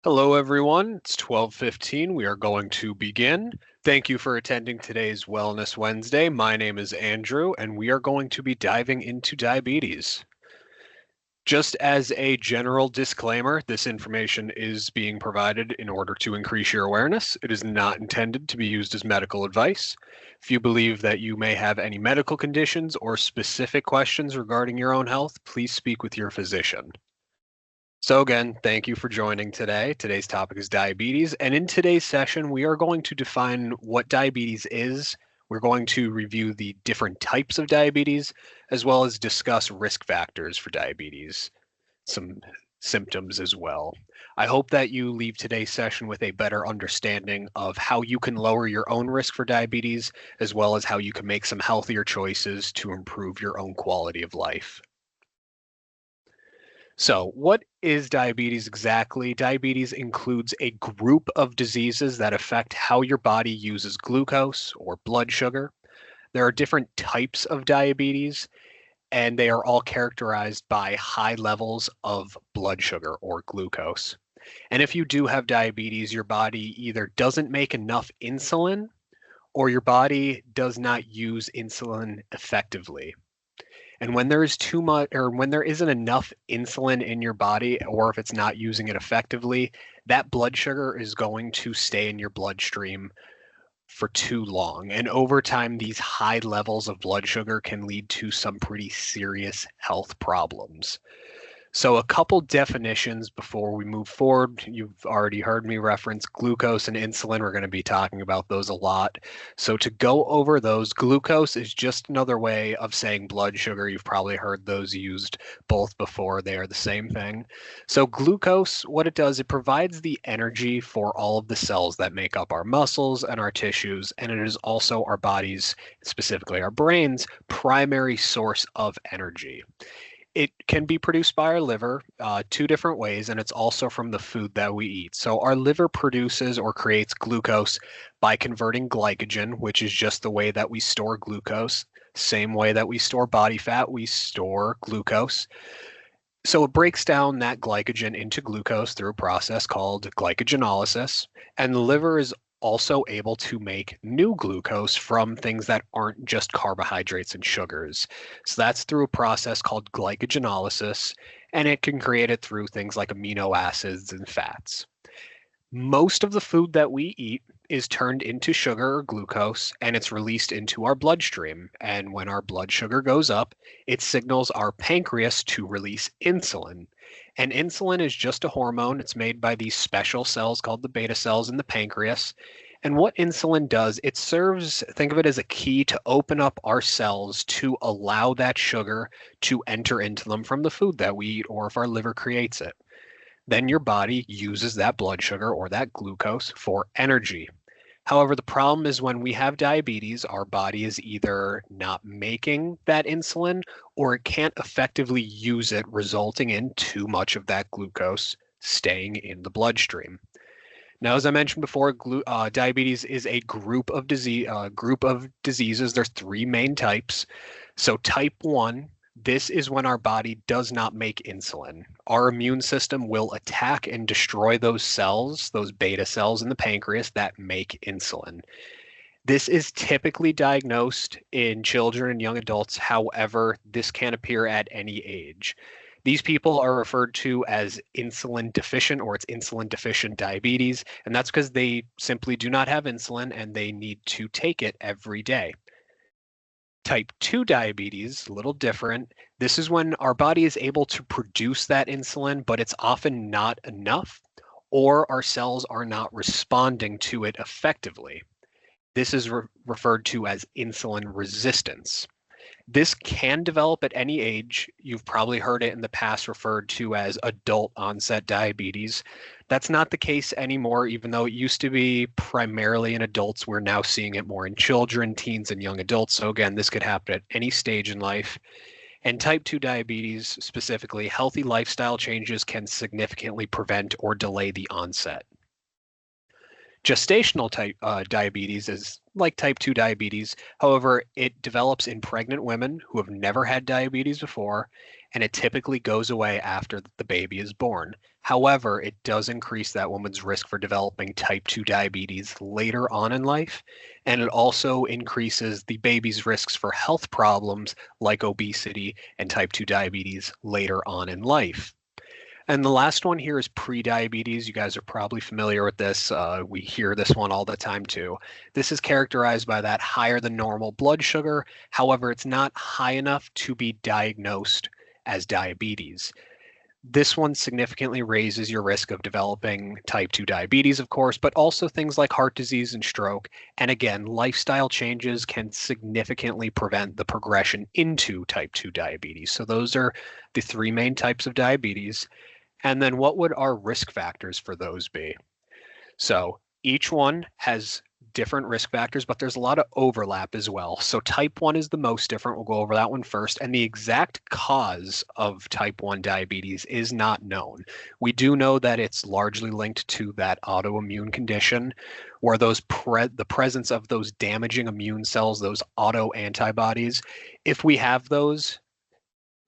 Hello, everyone. It's 12:15. We are going to begin. Thank you for attending today's Wellness Wednesday. My name is Andrew, and we are going to be diving into diabetes. Just as a general disclaimer, this information is being provided in order to increase your awareness. It is not intended to be used as medical advice. If you believe that you may have any medical conditions or specific questions regarding your own health, please speak with your physician. So again, thank you for joining today. Today's topic is diabetes, and in today's session, we are going to define what diabetes is. We're going to review the different types of diabetes, as well as discuss risk factors for diabetes, some symptoms as well. I hope that you leave today's session with a better understanding of how you can lower your own risk for diabetes, as well as how you can make some healthier choices to improve your own quality of life. So, what is diabetes exactly? Diabetes includes a group of diseases that affect how your body uses glucose or blood sugar. There are different types of diabetes, and they are all characterized by high levels of blood sugar or glucose. And if you do have diabetes, your body either doesn't make enough insulin or your body does not use insulin effectively. And when there is too much, or when there isn't enough insulin in your body, or if it's not using it effectively, that blood sugar is going to stay in your bloodstream for too long. And over time, these high levels of blood sugar can lead to some pretty serious health problems. So, a couple definitions before we move forward. You've already heard me reference glucose and insulin. We're going to be talking about those a lot. So, to go over those, glucose is just another way of saying blood sugar. You've probably heard those used both before. They are the same thing. So, glucose, what it does, it provides the energy for all of the cells that make up our muscles and our tissues. And it is also our body's, specifically our brain's, primary source of energy. It can be produced by our liver two different ways, and it's also from the food that we eat. So, our liver produces or creates glucose by converting glycogen, which is just the way that we store glucose. Same way that we store body fat, we store glucose. So, it breaks down that glycogen into glucose through a process called glycogenolysis. And the liver is also able to make new glucose from things that aren't just carbohydrates and sugars. So that's through a process called glycogenolysis, and it can create it through things like amino acids and fats. Most of the food that we eat is turned into sugar or glucose, and it's released into our bloodstream. And when our blood sugar goes up, it signals our pancreas to release insulin. And insulin is just a hormone. It's made by these special cells called the beta cells in the pancreas. And what insulin does, it serves, think of it as a key to open up our cells to allow that sugar to enter into them from the food that we eat or if our liver creates it. Then your body uses that blood sugar or that glucose for energy. However, the problem is when we have diabetes, our body is either not making that insulin or it can't effectively use it, resulting in too much of that glucose staying in the bloodstream. Now, as I mentioned before, diabetes is a group of diseases. There's three main types. So, type 1, this is when our body does not make insulin. Our immune system will attack and destroy those cells, those beta cells in the pancreas that make insulin. This is typically diagnosed in children and young adults. However, this can appear at any age. These people are referred to as insulin deficient, or it's insulin deficient diabetes, and that's because they simply do not have insulin and they need to take it every day. Type 2 diabetes, a little different. This is when our body is able to produce that insulin, but it's often not enough, or our cells are not responding to it effectively. This is referred to as insulin resistance. This can develop at any age. You've probably heard it in the past referred to as adult onset diabetes. That's not the case anymore, even though it used to be primarily in adults. We're now seeing it more in children, teens, and young adults. So, again, this could happen at any stage in life. And type 2 diabetes, specifically, healthy lifestyle changes can significantly prevent or delay the onset. Gestational type diabetes is like type 2 diabetes. However, it develops in pregnant women who have never had diabetes before, and it typically goes away after the baby is born. However, it does increase that woman's risk for developing type 2 diabetes later on in life, and it also increases the baby's risks for health problems like obesity and type 2 diabetes later on in life. And the last one here is pre-diabetes. You guys are probably familiar with this. We hear this one all the time too. This is characterized by that higher than normal blood sugar. However, it's not high enough to be diagnosed as diabetes. This one significantly raises your risk of developing type 2 diabetes, of course, but also things like heart disease and stroke. And again, lifestyle changes can significantly prevent the progression into type 2 diabetes. So those are the three main types of diabetes. And then what would our risk factors for those be? So each one has different risk factors, but there's a lot of overlap as well. So type 1 is the most different. We'll go over that one first. And the exact cause of type 1 diabetes is not known. We do know that it's largely linked to that autoimmune condition where the presence of those damaging immune cells, those autoantibodies, if we have those,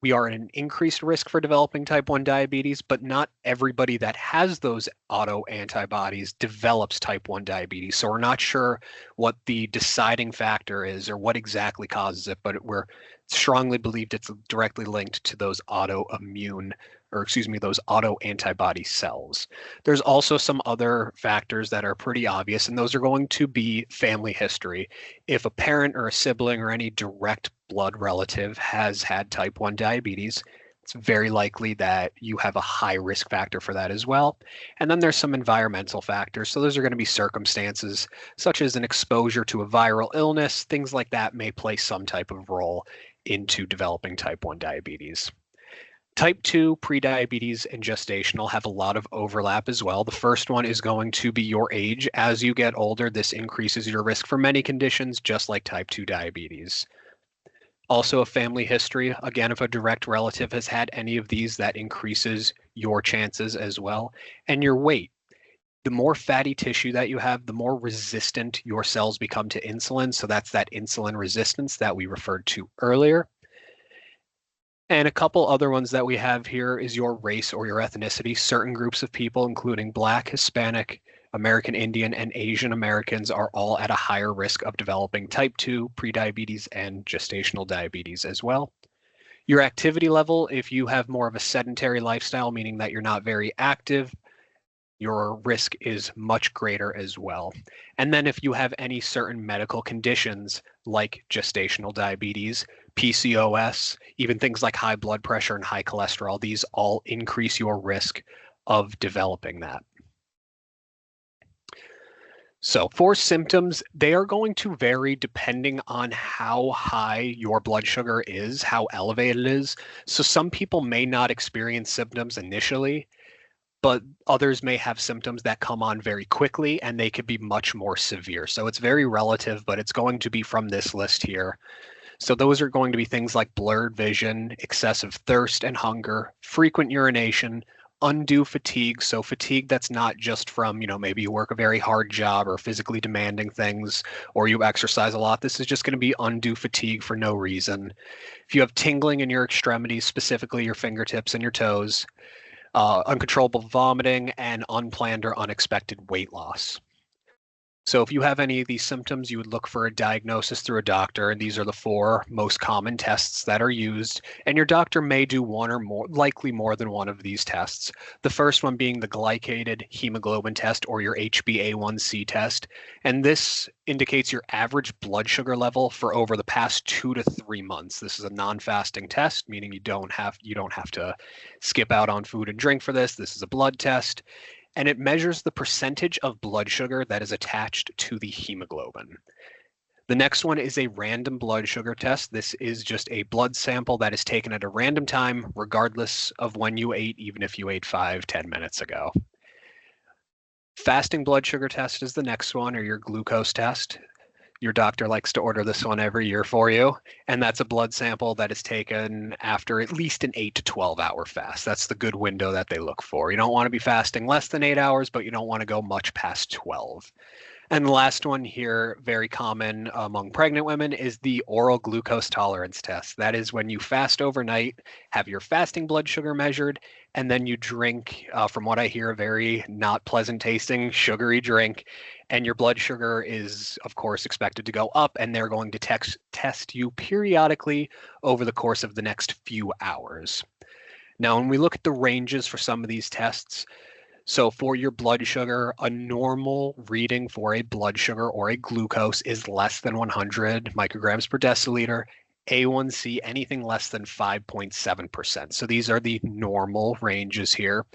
we are at an increased risk for developing type 1 diabetes, but not everybody that has those autoantibodies develops type 1 diabetes. So we're not sure what the deciding factor is or what exactly causes it, but we're strongly believed it's directly linked to those those autoantibody cells. There's also some other factors that are pretty obvious, and those are going to be family history. If a parent or a sibling or any direct blood relative has had type 1 diabetes, it's very likely that you have a high risk factor for that as well. And then there's some environmental factors. So those are going to be circumstances such as an exposure to a viral illness. Things like that may play some type of role into developing type 1 diabetes. Type 2, prediabetes, and gestational have a lot of overlap as well. The first one is going to be your age. As you get older, this increases your risk for many conditions, just like type 2 diabetes. Also, a family history. Again, if a direct relative has had any of these, that increases your chances as well. And your weight. The more fatty tissue that you have, the more resistant your cells become to insulin. So that's that insulin resistance that we referred to earlier. And a couple other ones that we have here is your race or your ethnicity. Certain groups of people, including Black, Hispanic, American Indian, and Asian Americans, are all at a higher risk of developing type 2, prediabetes, and gestational diabetes as well. Your activity level, if you have more of a sedentary lifestyle, meaning that you're not very active, your risk is much greater as well. And then if you have any certain medical conditions like gestational diabetes, PCOS, even things like high blood pressure and high cholesterol, these all increase your risk of developing that. So for symptoms, they are going to vary depending on how high your blood sugar is, how elevated it is. So some people may not experience symptoms initially, but others may have symptoms that come on very quickly and they could be much more severe. So it's very relative, but it's going to be from this list here. So those are going to be things like blurred vision, excessive thirst and hunger, frequent urination, undue fatigue. So fatigue that's not just from, maybe you work a very hard job or physically demanding things, or you exercise a lot. This is just going to be undue fatigue for no reason. If you have tingling in your extremities, specifically your fingertips and your toes, uncontrollable vomiting, and unplanned or unexpected weight loss. So if you have any of these symptoms, you would look for a diagnosis through a doctor, and these are the 4 most common tests that are used, and your doctor may do one or more, likely more than one of these tests. The first one being the glycated hemoglobin test, or your HbA1c test, and this indicates your average blood sugar level for over the past 2 to 3 months. This is a non-fasting test, meaning you don't have to skip out on food and drink for this. This is a blood test. And it measures the percentage of blood sugar that is attached to the hemoglobin. The next one is a random blood sugar test. This is just a blood sample that is taken at a random time, regardless of when you ate, even if you ate 5-10 minutes ago. Fasting blood sugar test is the next one, or your glucose test. Your doctor likes to order this one every year for you, and that's a blood sample that is taken after at least an 8 to 12 hour fast. That's the good window that they look for. You don't want to be fasting less than 8 hours, but you don't want to go much past 12. And the last one here, very common among pregnant women, is the oral glucose tolerance test. That is when you fast overnight, have your fasting blood sugar measured, and then you drink, from what I hear, a very not pleasant tasting sugary drink. And your blood sugar is, of course, expected to go up, and they're going to test you periodically over the course of the next few hours. Now, when we look at the ranges for some of these tests, so for your blood sugar, a normal reading for a blood sugar or a glucose is less than 100 micrograms per deciliter. A1C, anything less than 5.7%. So these are the normal ranges here.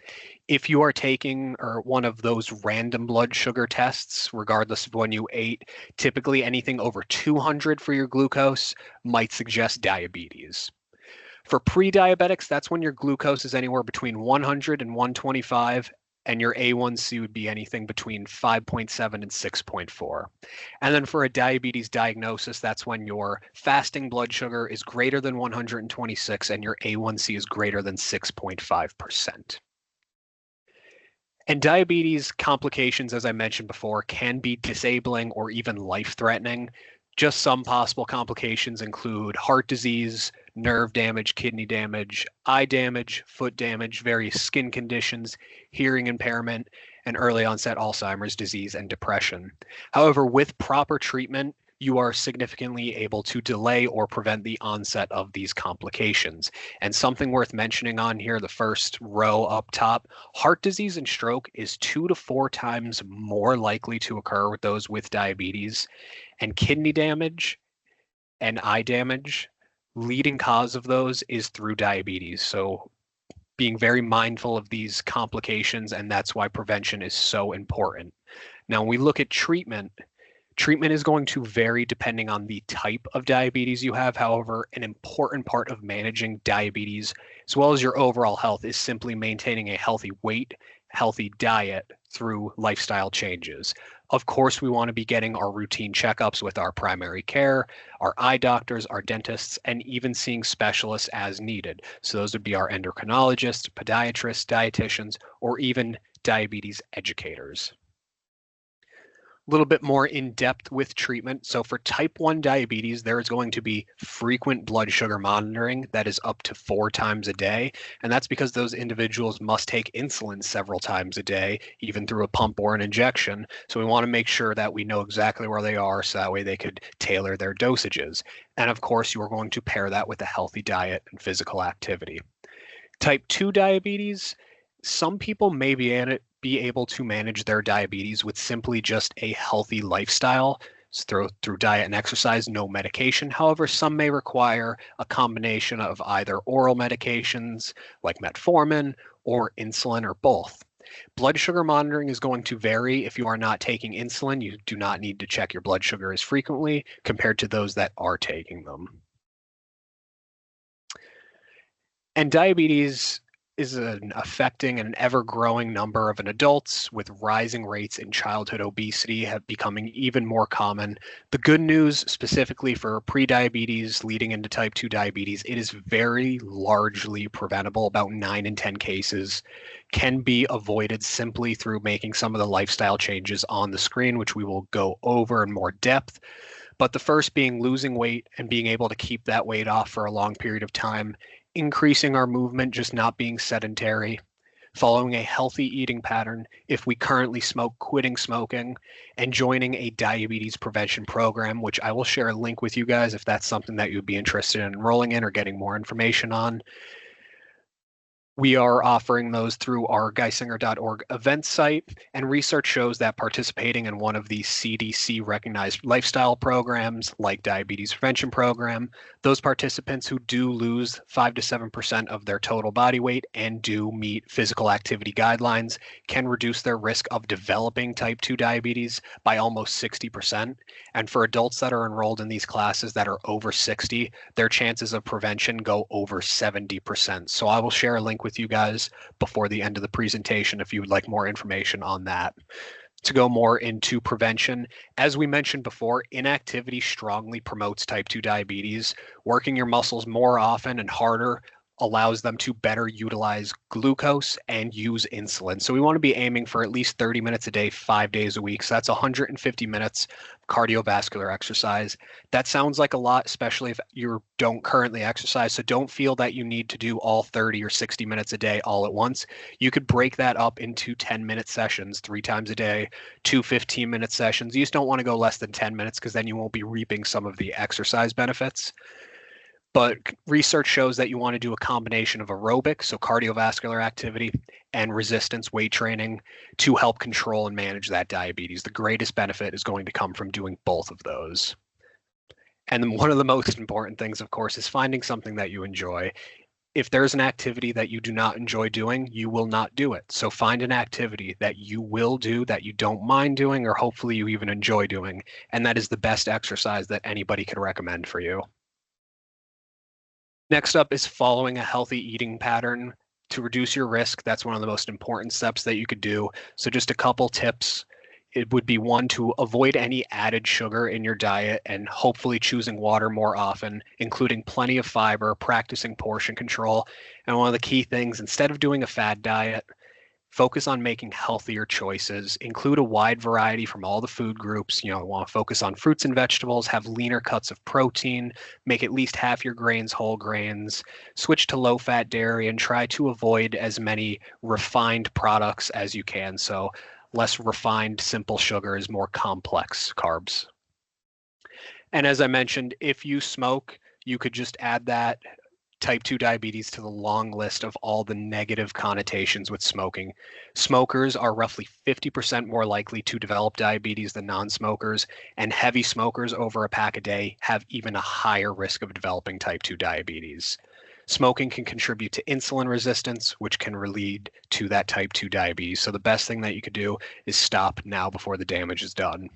If you are taking or one of those random blood sugar tests, regardless of when you ate, typically anything over 200 for your glucose might suggest diabetes. For pre-diabetics, that's when your glucose is anywhere between 100 and 125, and your A1C would be anything between 5.7 and 6.4. And then for a diabetes diagnosis, that's when your fasting blood sugar is greater than 126 and your A1C is greater than 6.5%. And diabetes complications, as I mentioned before, can be disabling or even life-threatening. Just some possible complications include heart disease, nerve damage, kidney damage, eye damage, foot damage, various skin conditions, hearing impairment, and early onset Alzheimer's disease and depression. However, with proper treatment, you are significantly able to delay or prevent the onset of these complications. And something worth mentioning on here, the first row up top, heart disease and stroke is 2 to 4 times more likely to occur with those with diabetes, and kidney damage and eye damage, leading cause of those is through diabetes. So being very mindful of these complications, and that's why prevention is so important. Now, when we look at treatment, treatment is going to vary depending on the type of diabetes you have. However, an important part of managing diabetes, as well as your overall health, is simply maintaining a healthy weight, healthy diet through lifestyle changes. Of course, we want to be getting our routine checkups with our primary care, our eye doctors, our dentists, and even seeing specialists as needed. So those would be our endocrinologists, podiatrists, dietitians, or even diabetes educators. A little bit more in depth with treatment. So for type 1 diabetes, there is going to be frequent blood sugar monitoring that is up to 4 times a day. And that's because those individuals must take insulin several times a day, even through a pump or an injection. So we want to make sure that we know exactly where they are so that way they could tailor their dosages. And of course, you are going to pair that with a healthy diet and physical activity. Type 2 diabetes, some people may be able to manage their diabetes with simply just a healthy lifestyle through diet and exercise, no medication. However, some may require a combination of either oral medications like metformin or insulin or both. Blood sugar monitoring is going to vary. If you are not taking insulin, you do not need to check your blood sugar as frequently compared to those that are taking them. And diabetes is affecting an ever-growing number of adults, with rising rates in childhood obesity becoming even more common. The good news, specifically for prediabetes leading into type 2 diabetes, it is very largely preventable. About 9 in 10 cases can be avoided simply through making some of the lifestyle changes on the screen, which we will go over in more depth. But the first being losing weight and being able to keep that weight off for a long period of time, increasing our movement, just not being sedentary, following a healthy eating pattern. If we currently smoke, quitting smoking, and joining a diabetes prevention program, which I will share a link with you guys if that's something that you'd be interested in enrolling in or getting more information on. We are offering those through our Geisinger.org event site, and research shows that participating in one of these CDC recognized lifestyle programs like diabetes prevention program, those participants who do lose 5 to 7% of their total body weight and do meet physical activity guidelines can reduce their risk of developing type 2 diabetes by almost 60%. And for adults that are enrolled in these classes that are over 60, their chances of prevention go over 70%. So I will share a link with you guys before the end of the presentation if you would like more information on that. To go more into prevention, as we mentioned before, inactivity strongly promotes type 2 diabetes. Working your muscles more often and harder allows them to better utilize glucose and use insulin. So we want to be aiming for at least 30 minutes a day, 5 days a week. So that's 150 minutes of cardiovascular exercise. That sounds like a lot, especially if you don't currently exercise. So don't feel that you need to do all 30 or 60 minutes a day all at once. You could break that up into 10-minute sessions 3 times a day, 2 15-minute sessions. You just don't want to go less than 10 minutes because then you won't be reaping some of the exercise benefits. But research shows that you want to do a combination of aerobic, so cardiovascular activity, and resistance weight training to help control and manage that diabetes. The greatest benefit is going to come from doing both of those. And then one of the most important things, of course, is finding something that you enjoy. If there's an activity that you do not enjoy doing, you will not do it. So find an activity that you will do, that you don't mind doing, or hopefully you even enjoy doing. And that is the best exercise that anybody can recommend for you. Next up is following a healthy eating pattern to reduce your risk. That's one of the most important steps that you could do. So just a couple tips. It would be one, to avoid any added sugar in your diet and hopefully choosing water more often, including plenty of fiber, practicing portion control. And one of the key things, instead of doing a fad diet, focus on making healthier choices, include a wide variety from all the food groups. Want to focus on fruits and vegetables, have leaner cuts of protein, make at least half your grains whole grains, switch to low fat dairy, and try to avoid as many refined products as you can. So less refined, simple sugars, more complex carbs. And as I mentioned, if you smoke, you could just add that type 2 diabetes to the long list of all the negative connotations with smoking. Smokers are roughly 50% more likely to develop diabetes than non-smokers, and heavy smokers over a pack a day have even a higher risk of developing type 2 diabetes. Smoking can contribute to insulin resistance, which can lead to that type 2 diabetes. So the best thing that you could do is stop now before the damage is done.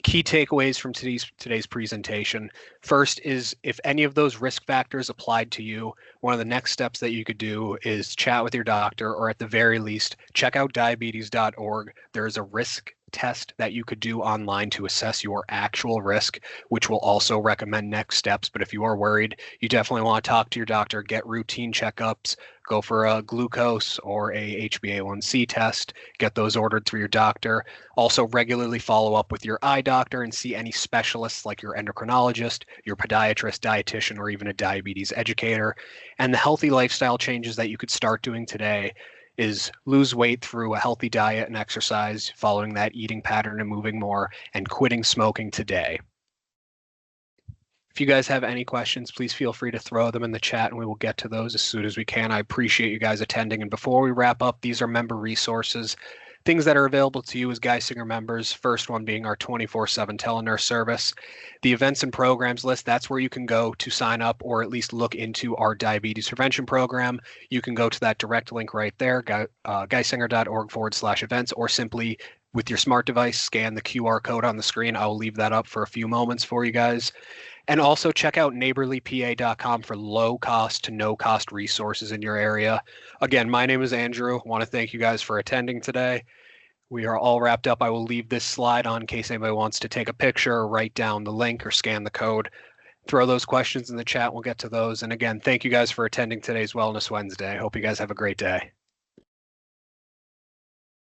Key takeaways from today's presentation. First is, if any of those risk factors applied to you, one of the next steps that you could do is chat with your doctor, or at the very least, check out diabetes.org. There is a risk test that you could do online to assess your actual risk, which will also recommend next steps. But if you are worried, you definitely want to talk to your doctor, get routine checkups, go for a glucose or a HbA1c test, get those ordered through your doctor. Also regularly follow up with your eye doctor and see any specialists like your endocrinologist, your podiatrist, dietitian, or even a diabetes educator. And the healthy lifestyle changes that you could start doing today is lose weight through a healthy diet and exercise, following that eating pattern and moving more, and quitting smoking today. If you guys have any questions, please feel free to throw them in the chat and we will get to those as soon as we can. I appreciate you guys attending. And before we wrap up, these are member resources. Things that are available to you as Geisinger members, first one being our 24/7 telenurse service. The events and programs list, that's where you can go to sign up or at least look into our diabetes prevention program. You can go to that direct link right there, geisinger.org/events, or simply with your smart device, scan the QR code on the screen. I will leave that up for a few moments for you guys. And also check out neighborlypa.com for low cost to no cost resources in your area. Again, my name is Andrew. I want to thank you guys for attending today. We are all wrapped up. I will leave this slide on in case anybody wants to take a picture or write down the link or scan the code. Throw those questions in the chat. We'll get to those. And again, thank you guys for attending today's Wellness Wednesday. I hope you guys have a great day.